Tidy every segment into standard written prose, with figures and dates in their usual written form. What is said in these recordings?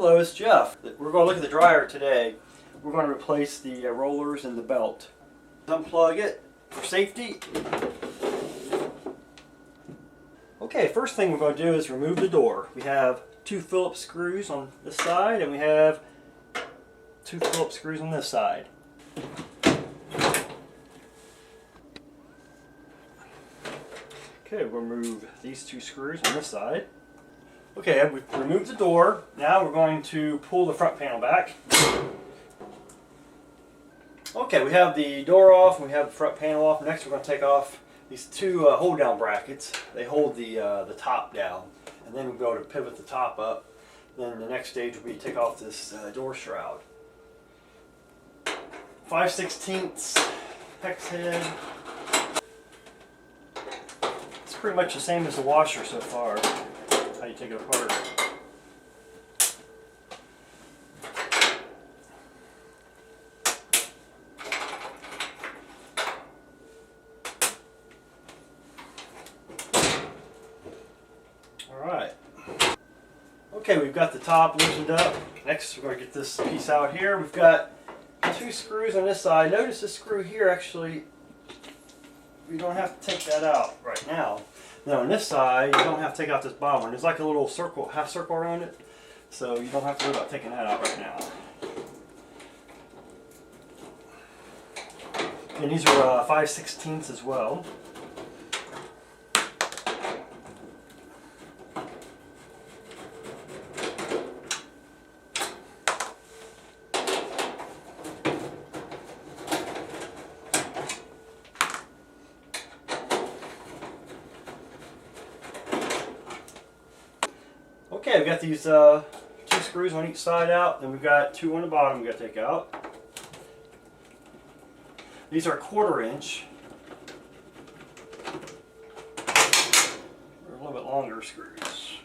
Hello, it's Jeff. We're going to look at the dryer today. We're going to replace the rollers and the belt. Unplug it for safety. Okay, first thing we're going to do is remove the door. We have 2 Phillips screws on this side and we have 2 Phillips screws on this side. Okay, we'll remove these 2 screws on this side. Okay, we've removed the door. Now we're going to pull the front panel back. Okay, we have the door off and we have the front panel off. Next we're going to take off these 2 hold down brackets. They hold the top down, and then we'll be able to pivot the top up. Then the next stage will be to take off this door shroud. 5/16 hex head. It's pretty much the same as the washer so far. How you take it apart. Alright. Okay, we've got the top loosened up. Next we're going to get this piece out here. We've got 2 screws on this side. Notice this screw here actually, we don't have to take that out right now. Now on this side, you don't have to take out this bottom one. There's like a little circle, half circle around it, so you don't have to worry about taking that out right now. And these are 5/16 as well. Okay, we've got these 2 screws on each side out, then we've got 2 on the bottom we've got to take out. These are 1/4 inch. They're a little bit longer screws.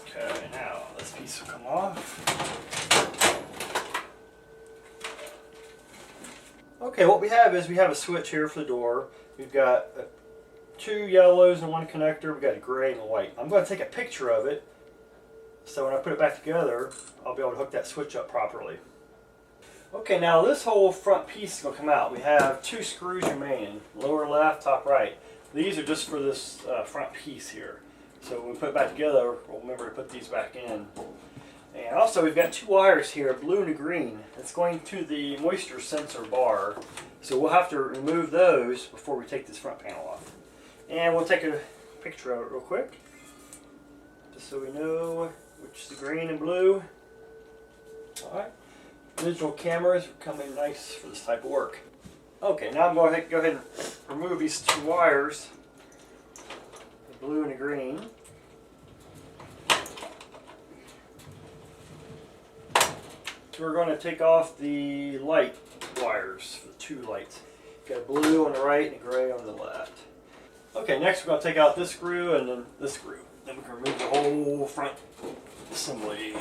Okay, now this piece will come off. Okay, what we have is we have a switch here for the door. We've got 2 yellows and 1 connector. We've got a gray and a white. I'm going to take a picture of it, so when I put it back together, I'll be able to hook that switch up properly. Okay, now this whole front piece is going to come out. We have 2 screws remaining, lower left, top right. These are just for this front piece here. So when we put it back together, we'll remember to put these back in. And also we've got 2 wires here, blue and a green. It's going to the moisture sensor bar. So we'll have to remove those before we take this front panel off. And we'll take a picture of it real quick, just so we know which is the green and blue. Alright, digital cameras come in nice for this type of work. Okay, now I'm going to go ahead and remove these 2 wires, the blue and the green. So we're going to take off the light wires, the 2 lights. Got a blue on the right and a gray on the left. Okay, next we're going to take out this screw and then this screw. Then we can remove the whole front assembly.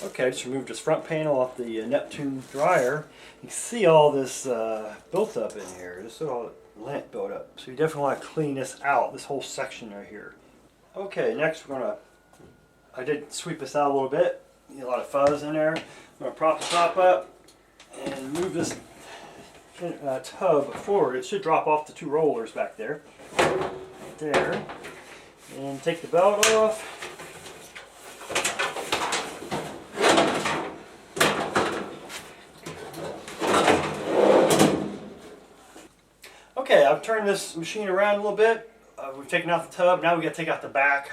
Okay, I just removed this front panel off the Neptune dryer. You can see all this built up in here. This is all lint built up. So you definitely want to clean this out, this whole section right here. Okay, next we're going to, I did sweep this out a little bit. A lot of fuzz in there. I'm going to prop the top up and move this tub forward. It should drop off the 2 rollers back there. Right there. And take the belt off. Okay, I've turned this machine around a little bit. We've taken out the tub. Now we got to take out the back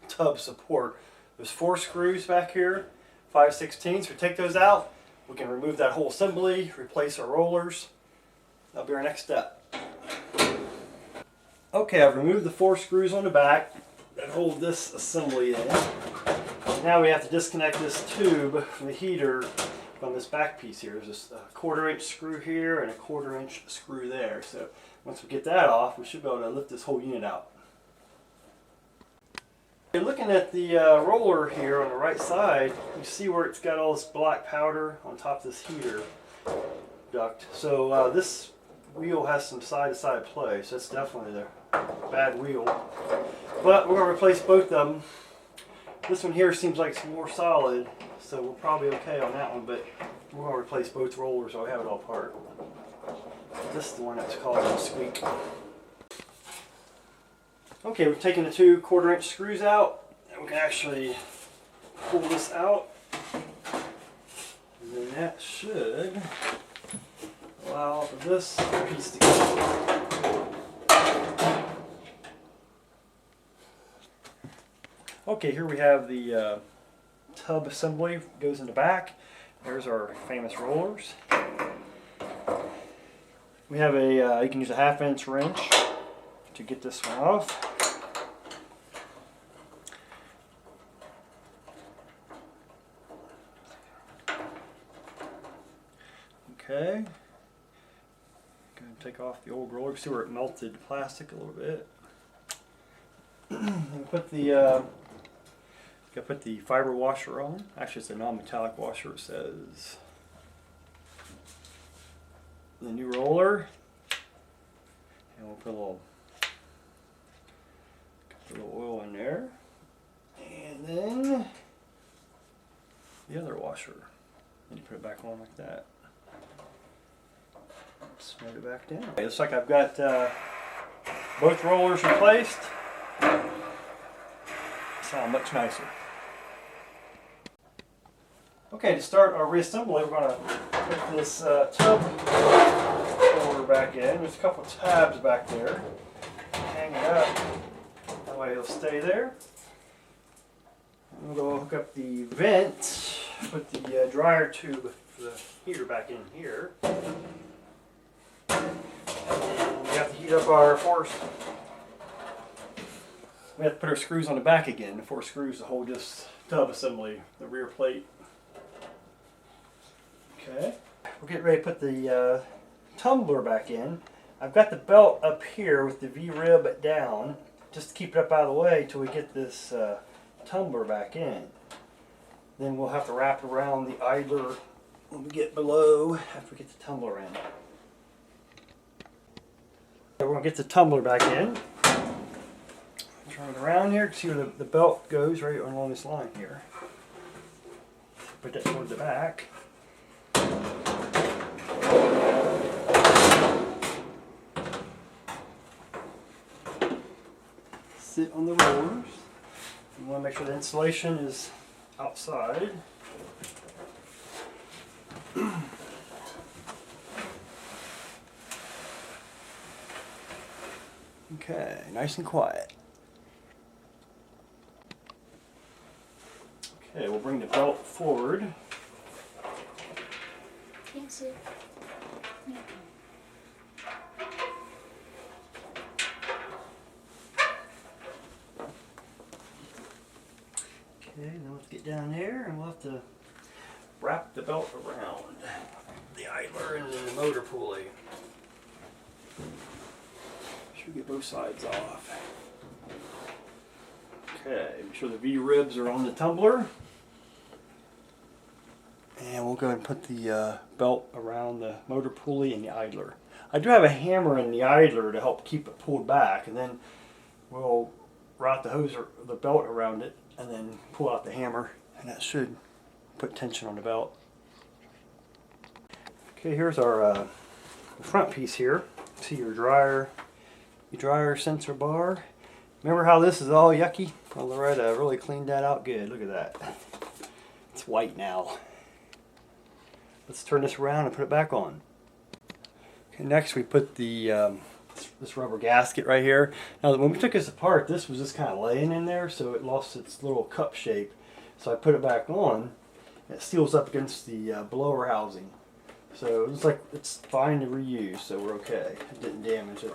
tub support. There's 4 screws back here, 5/16. We take those out. We can remove that whole assembly, replace our rollers. That'll be our next step. Okay, I've removed the 4 screws on the back that hold this assembly in. Now we have to disconnect this tube from the heater from this back piece here. There's this 1/4 inch screw here and a 1/4 inch screw there. So Once we get that off, we should be able to lift this whole unit out. Looking at the roller here on the right side, you see where it's got all this black powder on top of this heater duct. So this wheel has some side-to-side play, so that's definitely the bad wheel. But we're going to replace both of them. This one here seems like it's more solid, so we're probably okay on that one, but we're going to replace both rollers so I have it all apart. This is the one that's causing the squeak. Okay, we've taken the 2 1/4-inch screws out, and we can actually pull this out. And then that should allow for this piece to go. Okay, here we have the tub assembly, goes in the back. There's our famous rollers. We have a, you can use a 1/2-inch wrench to get this one off. Okay. Go and take off the old roller. See where it melted the plastic a little bit. And put the put the fiber washer on. Actually, it's a non-metallic washer. It says the new roller, and we'll put a little oil in there, and then the other washer. And you put it back on like that. Snug it back down. Okay, looks like I've got both rollers replaced. Sound much nicer. Okay, to start our reassembly, we're going to put this tub roller back in. There's a couple tabs back there. Hang it up. That way it'll stay there. And we'll go hook up the vent. Put the dryer tube for the heater back in here. And we have to heat up our we have to put our screws on the back again, the 4 screws to hold this tub assembly, the rear plate. Okay, we're getting ready to put the tumbler back in. I've got the belt up here with the V-rib down, just to keep it up out of the way until we get this tumbler back in. Then we'll have to wrap around the idler when we get below after we get the tumbler in. So we're going to get the tumbler back in. Turn it around here to see where the belt goes, right along this line here. Put that toward the back. Sit on the rollers. You want to make sure the insulation is outside. Okay, nice and quiet. Okay, we'll bring the belt forward. Thanks. Okay, now let's get down there and we'll have to wrap the belt around the idler and the motor pulley. Should get both sides off. Okay, make sure the V-ribs are on the tumbler. And we'll go ahead and put the belt around the motor pulley and the idler. I do have a hammer in the idler to help keep it pulled back, and then we'll route the hose or the belt around it and then pull out the hammer, and that should put tension on the belt. Okay, here's our front piece here. See your dryer sensor bar. Remember how this is all yucky? Well, Loretta really cleaned that out good. Look at that. It's white now. Let's turn this around and put it back on. Okay, next we put the this rubber gasket right here. Now when we took this apart, this was just kind of laying in there, so it lost its little cup shape. So I put it back on. And it seals up against the blower housing. So it looks like it's fine to reuse, so we're okay. It didn't damage it.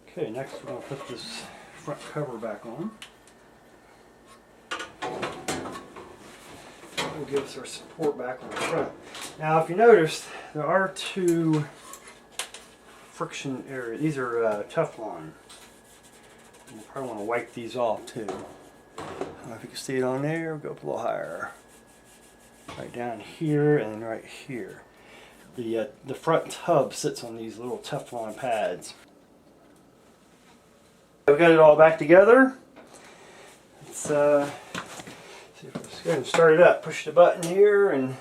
Okay, next we're going to put this front cover back on. That will give us our support back on the front. Now if you notice, there are 2 friction area. These are Teflon. You probably want to wipe these off too. I don't know if you can see it on there. Go up a little higher. Right down here and then right here. The front tub sits on these little Teflon pads. We got it all back together. Let's see if let's go ahead and start it up. Push the button here and